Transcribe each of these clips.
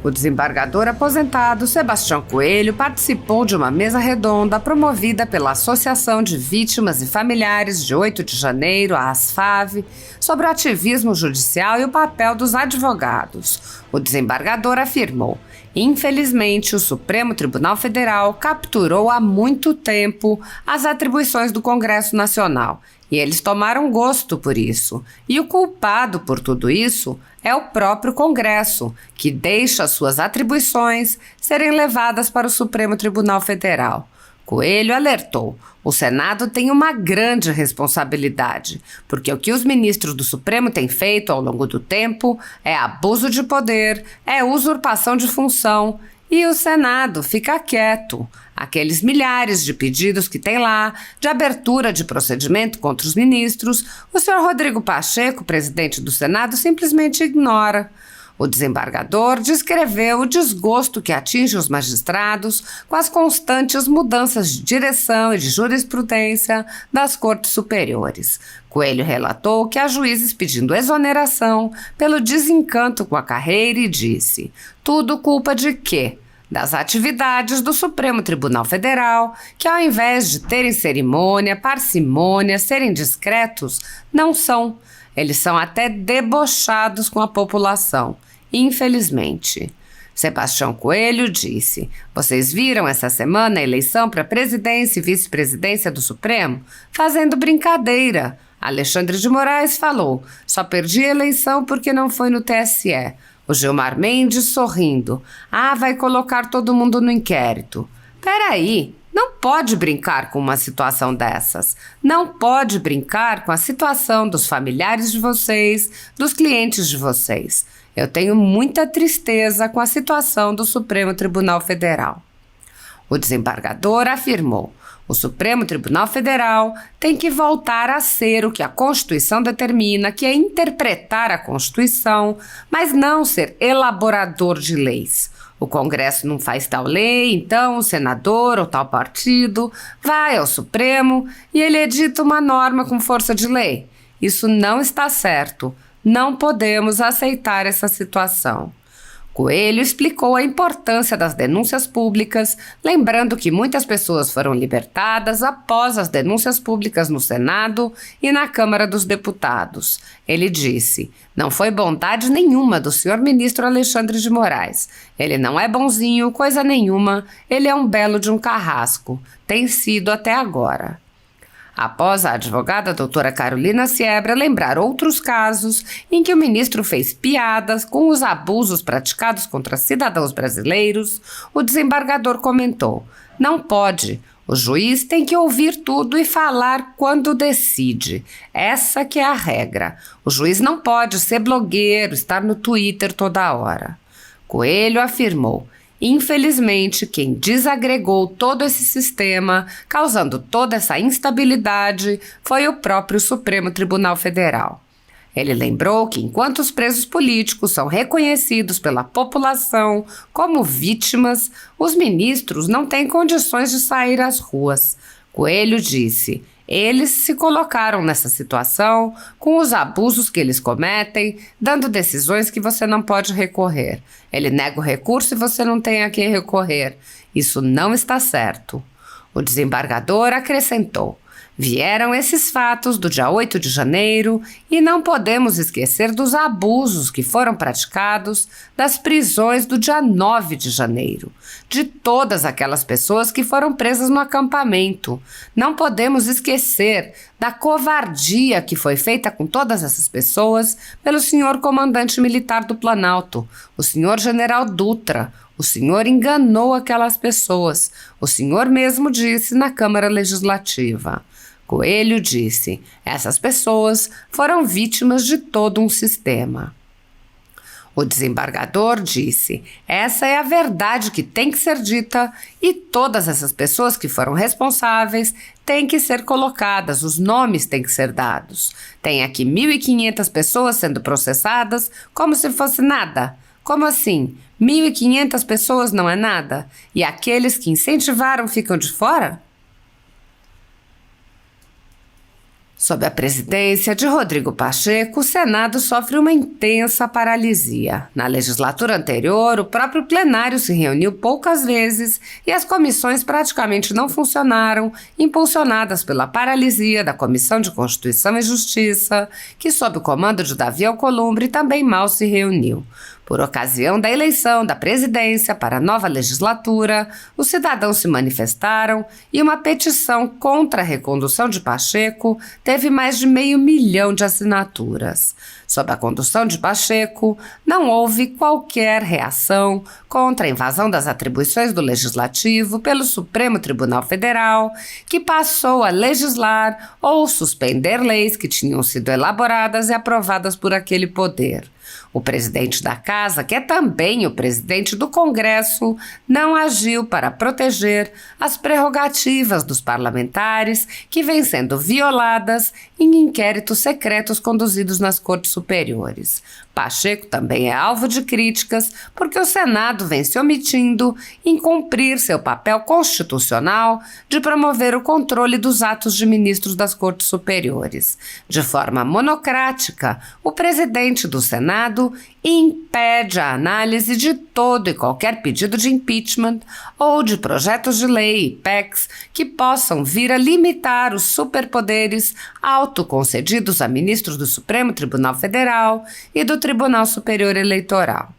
O desembargador aposentado Sebastião Coelho participou de uma mesa redonda promovida pela Associação de Vítimas e Familiares de 8 de Janeiro, a ASFAV, sobre o ativismo judicial e o papel dos advogados. O desembargador afirmou: infelizmente, o Supremo Tribunal Federal capturou há muito tempo as atribuições do Congresso Nacional e eles tomaram gosto por isso. E o culpado por tudo isso é o próprio Congresso, que deixa suas atribuições serem levadas para o Supremo Tribunal Federal. Coelho alertou: o Senado tem uma grande responsabilidade, porque o que os ministros do Supremo têm feito ao longo do tempo é abuso de poder, é usurpação de função, e o Senado fica quieto. Aqueles milhares de pedidos que tem lá, de abertura de procedimento contra os ministros, o senhor Rodrigo Pacheco, presidente do Senado, simplesmente ignora. O desembargador descreveu o desgosto que atinge os magistrados com as constantes mudanças de direção e de jurisprudência das cortes superiores. Coelho relatou que há juízes pedindo exoneração pelo desencanto com a carreira e disse: tudo culpa de quê? Das atividades do Supremo Tribunal Federal, que ao invés de terem cerimônia, parcimônia, serem discretos, não são. Eles são até debochados com a população, infelizmente. Sebastião Coelho disse: vocês viram essa semana a eleição para presidência e vice-presidência do Supremo? Fazendo brincadeira. Alexandre de Moraes falou: só perdi a eleição porque não foi no TSE. O Gilmar Mendes sorrindo: vai colocar todo mundo no inquérito. Peraí, não pode brincar com uma situação dessas. Não pode brincar com a situação dos familiares de vocês, dos clientes de vocês. Eu tenho muita tristeza com a situação do Supremo Tribunal Federal. O desembargador afirmou: o Supremo Tribunal Federal tem que voltar a ser o que a Constituição determina, que é interpretar a Constituição, mas não ser elaborador de leis. O Congresso não faz tal lei, então o senador ou tal partido vai ao Supremo e ele edita uma norma com força de lei. Isso não está certo. Não podemos aceitar essa situação. Coelho explicou a importância das denúncias públicas, lembrando que muitas pessoas foram libertadas após as denúncias públicas no Senado e na Câmara dos Deputados. Ele disse: não foi bondade nenhuma do senhor ministro Alexandre de Moraes. Ele não é bonzinho, coisa nenhuma, ele é um belo de um carrasco. Tem sido até agora. Após a advogada doutora Carolina Siebra lembrar outros casos em que o ministro fez piadas com os abusos praticados contra cidadãos brasileiros, o desembargador comentou: não pode. O juiz tem que ouvir tudo e falar quando decide. Essa que é a regra. O juiz não pode ser blogueiro, estar no Twitter toda hora. Coelho afirmou: infelizmente, quem desagregou todo esse sistema, causando toda essa instabilidade, foi o próprio Supremo Tribunal Federal. Ele lembrou que, enquanto os presos políticos são reconhecidos pela população como vítimas, os ministros não têm condições de sair às ruas. Coelho disse: eles se colocaram nessa situação com os abusos que eles cometem, dando decisões que você não pode recorrer. Ele nega o recurso e você não tem a quem recorrer. Isso não está certo. O desembargador acrescentou: vieram esses fatos do dia 8 de janeiro e não podemos esquecer dos abusos que foram praticados, das prisões do dia 9 de janeiro, de todas aquelas pessoas que foram presas no acampamento. Não podemos esquecer da covardia que foi feita com todas essas pessoas pelo senhor comandante militar do Planalto, o senhor general Dutra. O senhor enganou aquelas pessoas. O senhor mesmo disse na Câmara Legislativa. Coelho disse: essas pessoas foram vítimas de todo um sistema. O desembargador disse: essa é a verdade que tem que ser dita e todas essas pessoas que foram responsáveis têm que ser colocadas, os nomes têm que ser dados. Tem aqui 1.500 pessoas sendo processadas como se fosse nada. Como assim? 1.500 pessoas não é nada? E aqueles que incentivaram ficam de fora? Sob a presidência de Rodrigo Pacheco, o Senado sofre uma intensa paralisia. Na legislatura anterior, o próprio plenário se reuniu poucas vezes e as comissões praticamente não funcionaram, impulsionadas pela paralisia da Comissão de Constituição e Justiça, que, sob o comando de Davi Alcolumbre, também mal se reuniu. Por ocasião da eleição da presidência para a nova legislatura, os cidadãos se manifestaram e uma petição contra a recondução de Pacheco teve mais de 500 mil de assinaturas. Sob a condução de Pacheco, não houve qualquer reação contra a invasão das atribuições do Legislativo pelo Supremo Tribunal Federal, que passou a legislar ou suspender leis que tinham sido elaboradas e aprovadas por aquele poder. O presidente da Casa, que é também o presidente do Congresso, não agiu para proteger as prerrogativas dos parlamentares que vêm sendo violadas em inquéritos secretos conduzidos nas cortes superiores. Pacheco também é alvo de críticas porque o Senado vem se omitindo em cumprir seu papel constitucional de promover o controle dos atos de ministros das cortes superiores. De forma monocrática, o presidente do Senado impede a análise de todo e qualquer pedido de impeachment ou de projetos de lei e PECs que possam vir a limitar os superpoderes autoconcedidos a ministros do Supremo Tribunal Federal e do Tribunal Superior Eleitoral.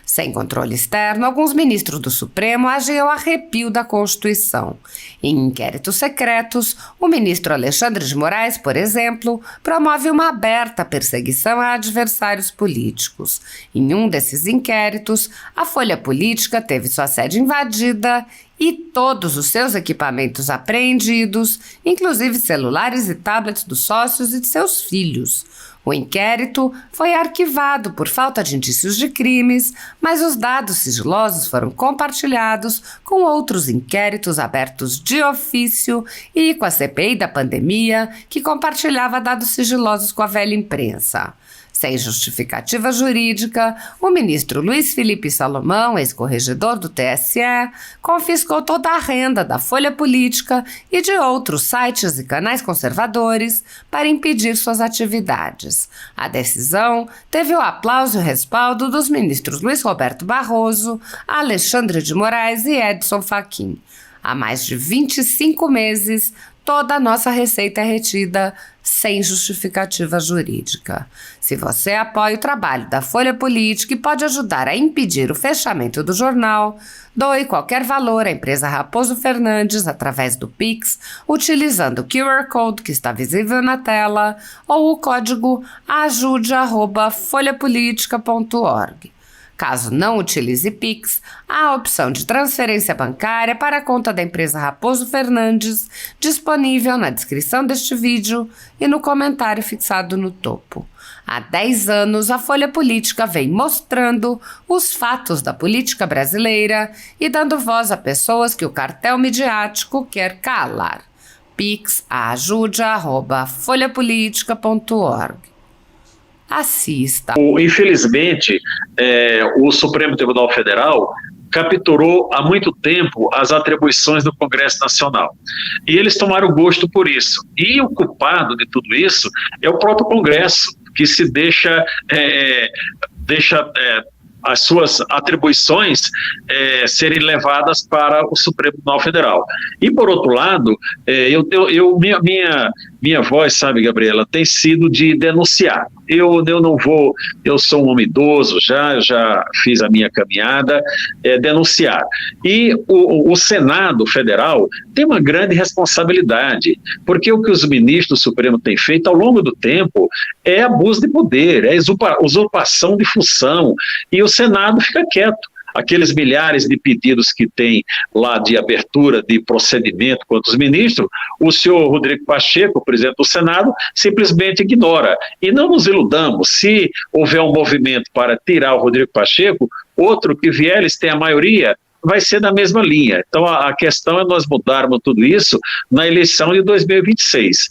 Sem controle externo, alguns ministros do Supremo agem ao arrepio da Constituição. Em inquéritos secretos, o ministro Alexandre de Moraes, por exemplo, promove uma aberta perseguição a adversários políticos. Em um desses inquéritos, a Folha Política teve sua sede invadida e todos os seus equipamentos apreendidos, inclusive celulares e tablets dos sócios e de seus filhos. O inquérito foi arquivado por falta de indícios de crimes, mas os dados sigilosos foram compartilhados com outros inquéritos abertos de ofício e com a CPI da pandemia, que compartilhava dados sigilosos com a velha imprensa. Sem justificativa jurídica, o ministro Luiz Felipe Salomão, ex-corregedor do TSE, confiscou toda a renda da Folha Política e de outros sites e canais conservadores para impedir suas atividades. A decisão teve o aplauso e o respaldo dos ministros Luiz Roberto Barroso, Alexandre de Moraes e Edson Fachin. Há mais de 25 meses, toda a nossa receita é retida sem justificativa jurídica. Se você apoia o trabalho da Folha Política e pode ajudar a impedir o fechamento do jornal, doe qualquer valor à empresa Raposo Fernandes através do Pix, utilizando o QR Code que está visível na tela ou o código ajude@folhapolitica.org. Caso não utilize Pix, há a opção de transferência bancária para a conta da empresa Raposo Fernandes, disponível na descrição deste vídeo e no comentário fixado no topo. Há 10 anos, a Folha Política vem mostrando os fatos da política brasileira e dando voz a pessoas que o cartel midiático quer calar. Pix ajude@folhapolitica.org. Assista. Infelizmente, o Supremo Tribunal Federal capturou há muito tempo as atribuições do Congresso Nacional. E eles tomaram gosto por isso. E o culpado de tudo isso é o próprio Congresso, que se deixa as suas atribuições serem levadas para o Supremo Tribunal Federal. E, por outro lado, minha voz, sabe, Gabriela, tem sido de denunciar. Eu sou um homem idoso, já fiz a minha caminhada, denunciar. E o Senado Federal tem uma grande responsabilidade, porque o que os ministros do Supremo têm feito ao longo do tempo é abuso de poder, é usurpação de função, e o Senado fica quieto. Aqueles milhares de pedidos que tem lá de abertura de procedimento contra os ministros, o senhor Rodrigo Pacheco, presidente do Senado, simplesmente ignora. E não nos iludamos, se houver um movimento para tirar o Rodrigo Pacheco, outro que vier, eles têm a maioria, vai ser na mesma linha. Então a questão é nós mudarmos tudo isso na eleição de 2026.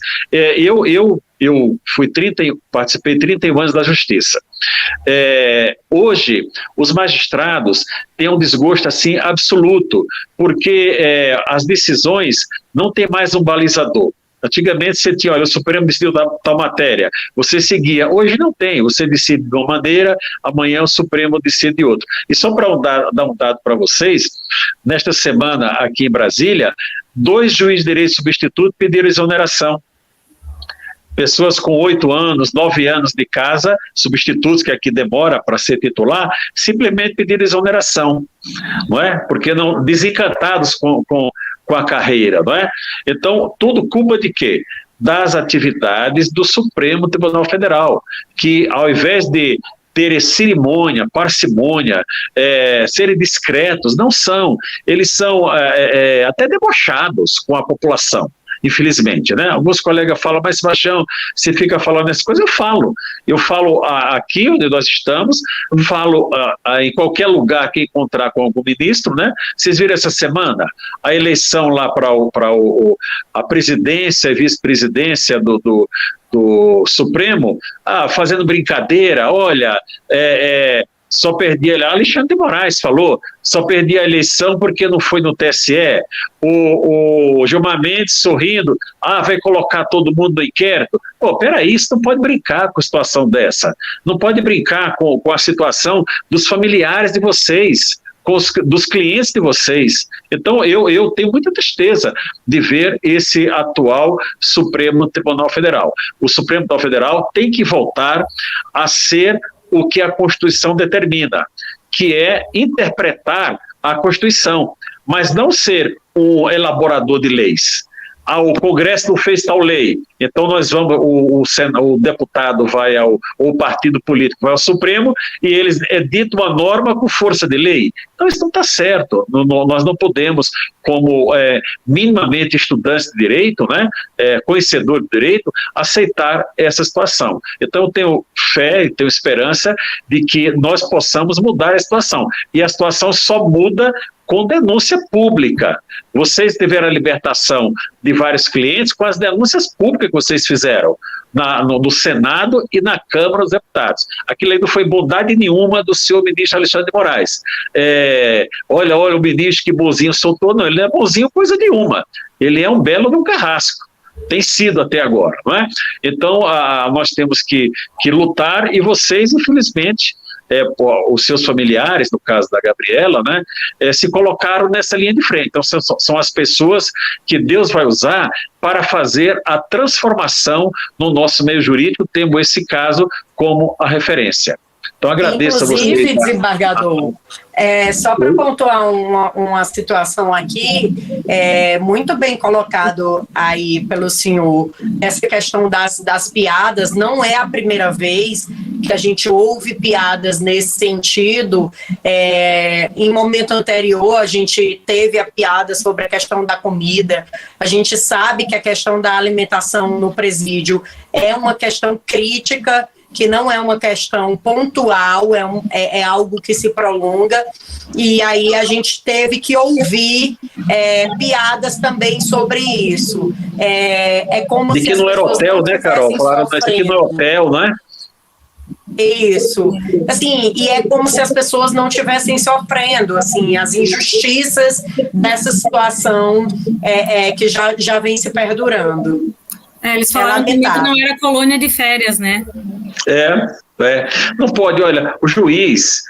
Eu participei 31 anos da Justiça. Hoje, os magistrados têm um desgosto assim absoluto, porque as decisões não têm mais um balizador. Antigamente você tinha, olha, o Supremo decidiu tal matéria, você seguia. Hoje não tem, você decide de uma maneira, amanhã o Supremo decide de outra. E só para dar um dado para vocês, nesta semana aqui em Brasília, 2 juízes de direito substituto pediram exoneração. Pessoas com 8 anos, 9 anos de casa, substitutos que aqui demora para ser titular, simplesmente pediram exoneração, não é? Porque não, desencantados com a carreira, não é? Então, tudo culpa de quê? Das atividades do Supremo Tribunal Federal, que ao invés de terem cerimônia, parcimônia, serem discretos, não são. Eles são até debochados com a população. Infelizmente, né? Alguns colegas falam, mas Sebastião, você fica falando essas coisas, eu falo aqui onde nós estamos, falo em qualquer lugar que encontrar com algum ministro, né? Vocês viram essa semana a eleição lá para a presidência e vice-presidência do Supremo, fazendo brincadeira, olha, só perdi, Alexandre de Moraes falou, só perdi a eleição porque não foi no TSE, o Gilmar Mendes sorrindo, vai colocar todo mundo no inquérito. Pô, peraí, você não pode brincar com a situação dessa, não pode brincar com a situação dos familiares de vocês, dos clientes de vocês. Então, eu tenho muita tristeza de ver esse atual Supremo Tribunal Federal. O Supremo Tribunal Federal tem que voltar a ser o que a Constituição determina, que é interpretar a Constituição, mas não ser um elaborador de leis. O Congresso não fez tal lei, então nós vamos, o deputado vai o partido político vai ao Supremo e eles editam uma norma com força de lei. Então isso não está certo, nós não podemos, como minimamente estudantes de direito, né, conhecedor de direito, aceitar essa situação. Então eu tenho fé e tenho esperança de que nós possamos mudar a situação, e a situação só muda com denúncia pública. Vocês tiveram a libertação de vários clientes com as denúncias públicas que vocês fizeram no Senado e na Câmara dos Deputados. Aquilo aí não foi bondade nenhuma do senhor ministro Alexandre de Moraes. Olha o ministro que bonzinho soltou. Não, ele não é bonzinho coisa nenhuma. Ele é um belo de um carrasco. Tem sido até agora, não é? Então, nós temos que lutar, e vocês, infelizmente, os seus familiares, no caso da Gabriela, né, se colocaram nessa linha de frente. Então, são as pessoas que Deus vai usar para fazer a transformação no nosso meio jurídico, tendo esse caso como a referência. Então, agradeço a você. Inclusive, desembargador, só para pontuar uma situação aqui, muito bem colocado aí pelo senhor, essa questão das piadas. Não é a primeira vez que a gente ouve piadas nesse sentido. Em momento anterior, a gente teve a piada sobre a questão da comida. A gente sabe que a questão da alimentação no presídio é uma questão crítica, que não é uma questão pontual, é algo que se prolonga, e aí a gente teve que ouvir piadas também sobre isso. Como de se que não era hotel, né, Carol? Falaram, mas aqui não é hotel, né? Isso, assim, e é como se as pessoas não estivessem sofrendo, assim, as injustiças dessa situação que já vem se perdurando. Eles falaram que não era colônia de férias, né? Não pode, olha, o juiz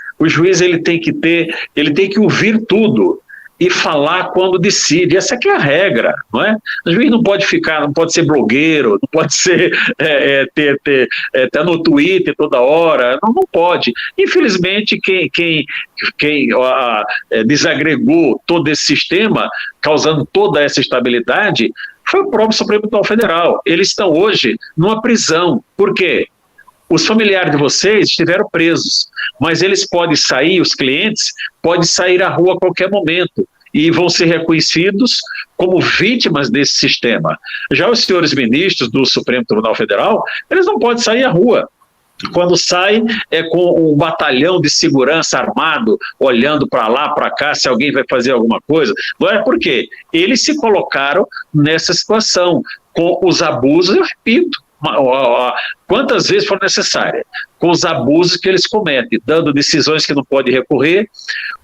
ele tem que ouvir tudo e falar quando decide. Essa aqui é a regra, não é? O juiz não pode ser blogueiro, não pode ser tá no Twitter toda hora, não pode. Infelizmente, quem desagregou todo esse sistema, causando toda essa estabilidade, foi o próprio Supremo Tribunal Federal. Eles estão hoje numa prisão. Por quê? Os familiares de vocês estiveram presos, mas eles podem sair, os clientes podem sair à rua a qualquer momento e vão ser reconhecidos como vítimas desse sistema. Já os senhores ministros do Supremo Tribunal Federal, eles não podem sair à rua. Quando saem, com um batalhão de segurança armado, olhando para lá, para cá, se alguém vai fazer alguma coisa. Não é por quê? Eles se colocaram nessa situação, com os abusos, eu repito, quantas vezes for necessária, com os abusos que eles cometem, dando decisões que não pode recorrer.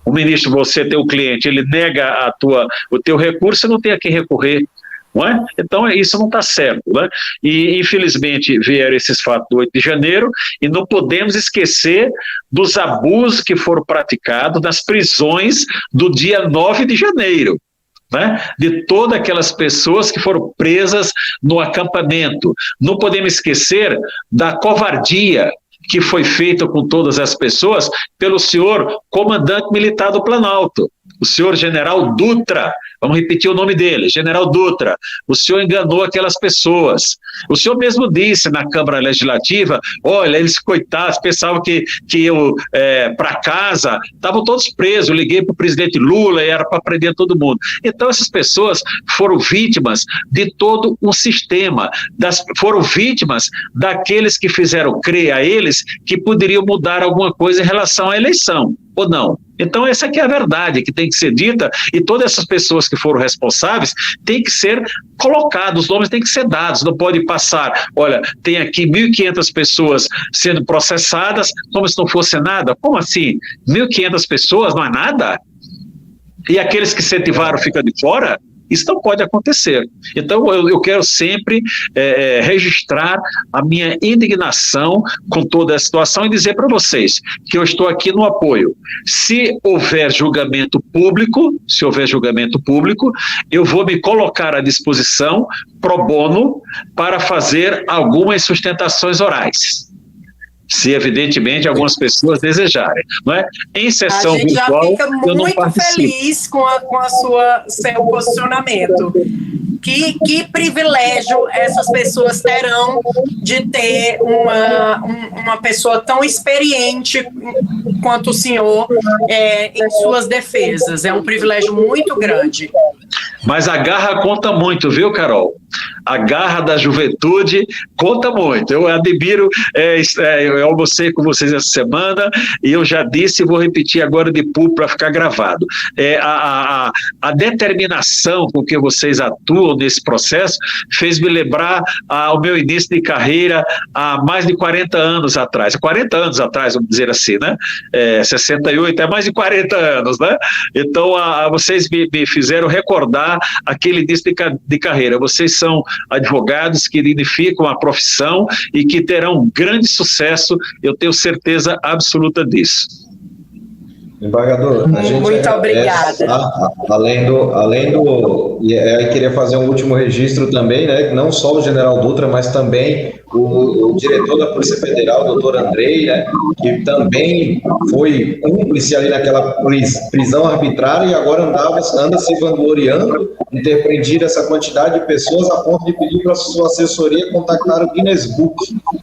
O ministro, você tem o cliente, ele nega o teu recurso, você não tem a quem recorrer. não é? Então isso não está certo, né? E infelizmente vieram esses fatos do 8 de janeiro e não podemos esquecer dos abusos que foram praticados nas prisões do dia 9 de janeiro. Né? De todas aquelas pessoas que foram presas no acampamento. Não podemos esquecer da covardia que foi feita com todas as pessoas pelo senhor comandante militar do Planalto, o senhor general Dutra. Vamos repetir o nome dele, general Dutra. O senhor enganou aquelas pessoas. O senhor mesmo disse na Câmara Legislativa, olha, eles, coitados, pensavam que eu, para casa, estavam todos presos. Eu liguei para o presidente Lula e era para prender todo mundo. Então, essas pessoas foram vítimas de todo um sistema, foram vítimas daqueles que fizeram crer a eles que poderiam mudar alguma coisa em relação à eleição, ou não. Então essa aqui é a verdade que tem que ser dita, e todas essas pessoas que foram responsáveis têm que ser colocados, os nomes têm que ser dados, não pode passar, olha, tem aqui 1.500 pessoas sendo processadas como se não fosse nada. Como assim? 1.500 pessoas não é nada? E aqueles que incentivaram ficam de fora? Isso não pode acontecer. Então, eu quero sempre registrar a minha indignação com toda a situação e dizer para vocês que eu estou aqui no apoio. Se houver julgamento público, eu vou me colocar à disposição, pro bono, para fazer algumas sustentações orais. Se, evidentemente, algumas pessoas desejarem, não é? Em sessão virtual, a gente já fica muito feliz com seu posicionamento. Que privilégio essas pessoas terão de ter uma pessoa tão experiente quanto o senhor em suas defesas. É um privilégio muito grande. Mas a garra conta muito, viu, Carol? A garra da juventude conta muito. Eu admiro, eu almocei com vocês essa semana e eu já disse e vou repetir agora de público para ficar gravado. A determinação com que vocês atuam nesse processo fez me lembrar o meu início de carreira há mais de 40 anos atrás. 40 anos atrás, vamos dizer assim, né? 68, é mais de 40 anos, né? Então, vocês me fizeram recordar aquele início de carreira. Vocês são advogados que identificam a profissão e que terão grande sucesso, eu tenho certeza absoluta disso. Embargador, a gente muito obrigada. Além do e aí queria fazer um último registro também, né? Não só o general Dutra, mas também o diretor da Polícia Federal, doutor Andrei, né? Que também foi cúmplice ali naquela prisão arbitrária e agora anda se vangloriando de ter prendido essa quantidade de pessoas a ponto de pedir para a sua assessoria contactar o Guinness Book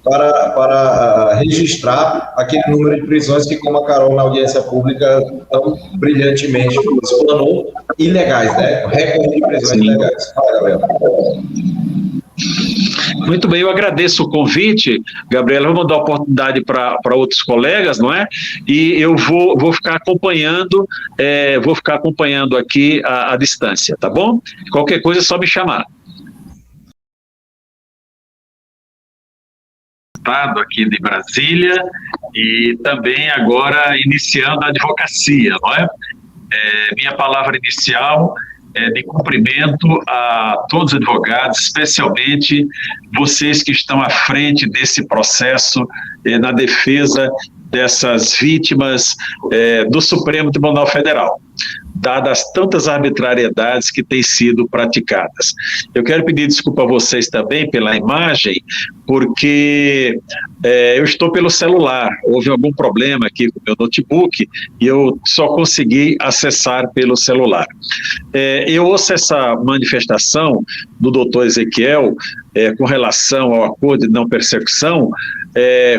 para registrar aquele número de prisões que, como a Carol na audiência pública tão brilhantemente explanou, ilegais, né? Recorde de prisões ilegais. Fala, Gabriel. Muito bem, eu agradeço o convite, Gabriela. Vamos dar oportunidade para outros colegas, não é? E eu vou ficar acompanhando, aqui a distância, tá bom? Qualquer coisa é só me chamar. Aqui de Brasília e também agora iniciando a advocacia, não é? Minha palavra inicial é de cumprimento a todos os advogados, especialmente vocês que estão à frente desse processo na defesa dessas vítimas do Supremo Tribunal Federal, dadas tantas arbitrariedades que têm sido praticadas. Eu quero pedir desculpa a vocês também pela imagem, porque eu estou pelo celular, houve algum problema aqui com o meu notebook e eu só consegui acessar pelo celular. Eu ouço essa manifestação do doutor Ezequiel com relação ao acordo de não persecução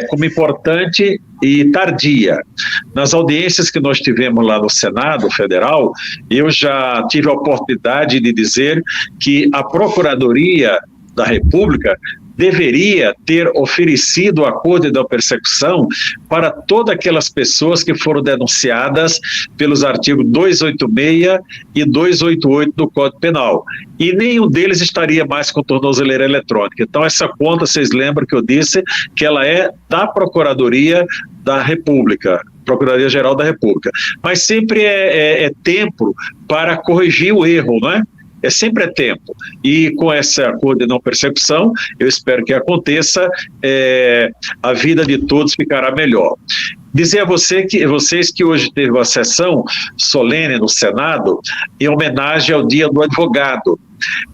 como importante e tardia. Nas audiências que nós tivemos lá no Senado Federal, eu já tive a oportunidade de dizer que a Procuradoria da República deveria ter oferecido o acordo de não persecução para todas aquelas pessoas que foram denunciadas pelos artigos 286 e 288 do Código Penal. E nenhum deles estaria mais com tornozeleira eletrônica. Então, essa conta, vocês lembram que eu disse que ela é da Procuradoria da República, Procuradoria-Geral da República. Mas sempre é tempo para corrigir o erro, não é? sempre é tempo. E com esse acordo de não persecução, eu espero que aconteça, a vida de todos ficará melhor. Dizer a vocês que hoje teve uma sessão solene no Senado em homenagem ao Dia do Advogado.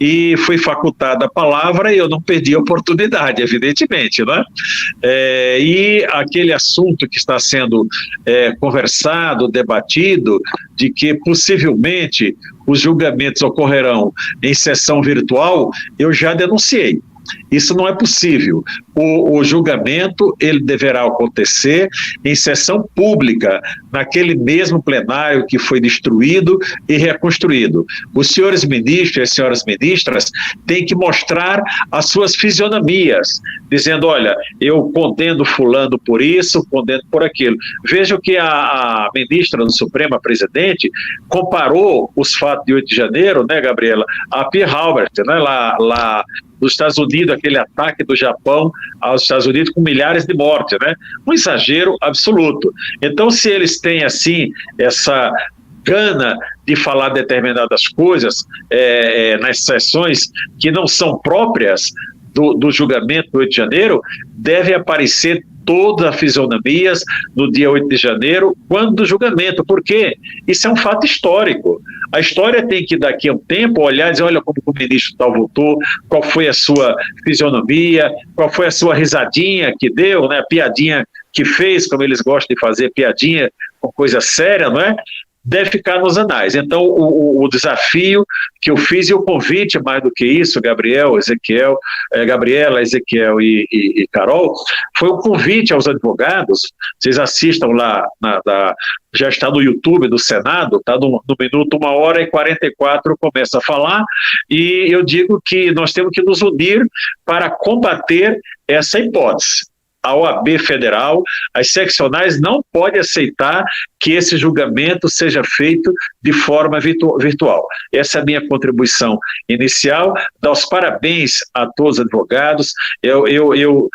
E foi facultada a palavra e eu não perdi a oportunidade, evidentemente, né? E aquele assunto que está sendo conversado, debatido, de que possivelmente os julgamentos ocorrerão em sessão virtual, eu já denunciei. Isso não é possível. O julgamento ele deverá acontecer em sessão pública, naquele mesmo plenário que foi destruído e reconstruído. Os senhores ministros e as senhoras ministras têm que mostrar as suas fisionomias, dizendo, olha, eu condeno fulano por isso, condeno por aquilo. Veja que a ministra do Supremo, a presidente, comparou os fatos de 8 de janeiro, né, Gabriela, a Pearl Harbor, né, lá dos Estados Unidos, aquele ataque do Japão aos Estados Unidos com milhares de mortes, né? Um exagero absoluto. Então, se eles têm, assim, essa gana de falar determinadas coisas nas sessões que não são próprias do julgamento do 8 de janeiro, deve aparecer todas as fisionomias no dia 8 de janeiro, quando do julgamento, porque isso é um fato histórico. A história tem que, daqui a um tempo, olhar e dizer, olha como o ministro tal votou, qual foi a sua fisionomia, qual foi a sua risadinha que deu, né, a piadinha que fez, como eles gostam de fazer piadinha com coisa séria, não é? Deve ficar nos anais. Então, o desafio que eu fiz e o convite, mais do que isso, Gabriela, Ezequiel e Carol, foi um convite aos advogados. Vocês assistam lá, já está no YouTube do Senado, está no minuto 1h44, começa a falar, e eu digo que nós temos que nos unir para combater essa hipótese. A OAB Federal, as seccionais não podem aceitar que esse julgamento seja feito de forma virtual. Essa é a minha contribuição inicial. Dá os parabéns a todos os advogados. Eu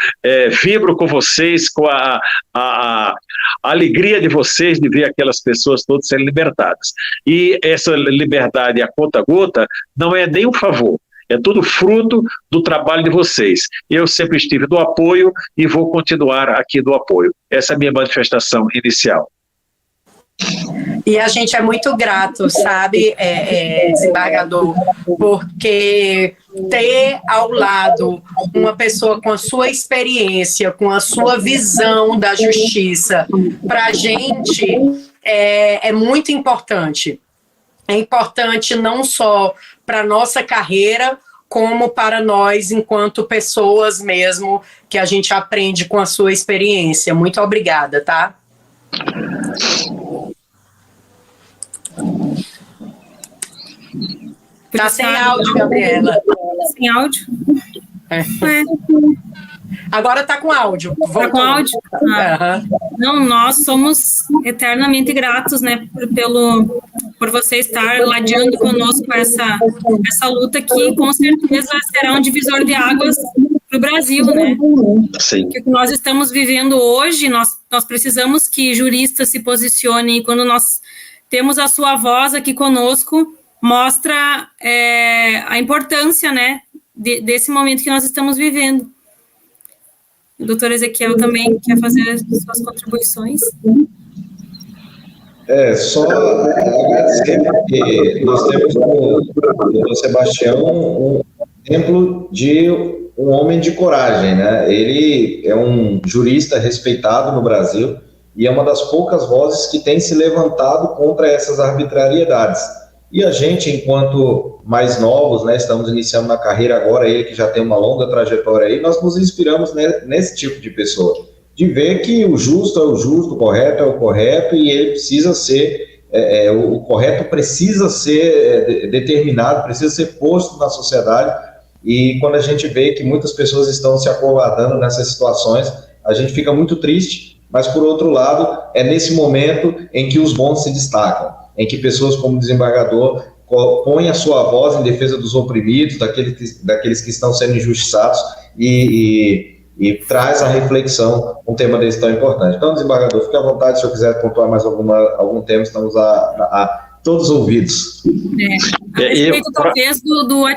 vibro com vocês, com a alegria de vocês de ver aquelas pessoas todas serem libertadas. E essa liberdade a conta-gota não é nem um favor. É tudo fruto do trabalho de vocês. Eu sempre estive do apoio e vou continuar aqui do apoio. Essa é a minha manifestação inicial. E a gente é muito grato, sabe, desembargador, porque ter ao lado uma pessoa com a sua experiência, com a sua visão da justiça, para a gente é muito importante. É importante não só para a nossa carreira, como para nós, enquanto pessoas mesmo, que a gente aprende com a sua experiência. Muito obrigada, tá? Tá sem áudio, Gabriela. Sem áudio? Agora tá com áudio. Tá com áudio? Não, nós somos eternamente gratos, né, por você estar ladeando conosco essa luta que, com certeza, será um divisor de águas para o Brasil, né? Sim. O que nós estamos vivendo hoje, nós precisamos que juristas se posicionem, e quando nós temos a sua voz aqui conosco, mostra a importância, né, desse momento que nós estamos vivendo. O doutor Ezequiel também quer fazer as suas contribuições. Só agradecer, porque nós temos o doutor Sebastião um exemplo de um homem de coragem, né? Ele é um jurista respeitado no Brasil e é uma das poucas vozes que tem se levantado contra essas arbitrariedades. E a gente, enquanto mais novos, né, estamos iniciando na carreira agora, ele que já tem uma longa trajetória aí, nós nos inspiramos nesse tipo de pessoa, de ver que o justo é o justo, o correto é o correto, e ele precisa ser, o correto precisa ser determinado, precisa ser posto na sociedade. E quando a gente vê que muitas pessoas estão se acovardando nessas situações, a gente fica muito triste, mas por outro lado, é nesse momento em que os bons se destacam, em que pessoas como o desembargador põem a sua voz em defesa dos oprimidos, daqueles que estão sendo injustiçados, e traz à reflexão um tema desse tão importante. Então, desembargador, fique à vontade, se eu quiser pontuar mais algum tema, estamos a todos ouvidos. A respeito, talvez, do ativismo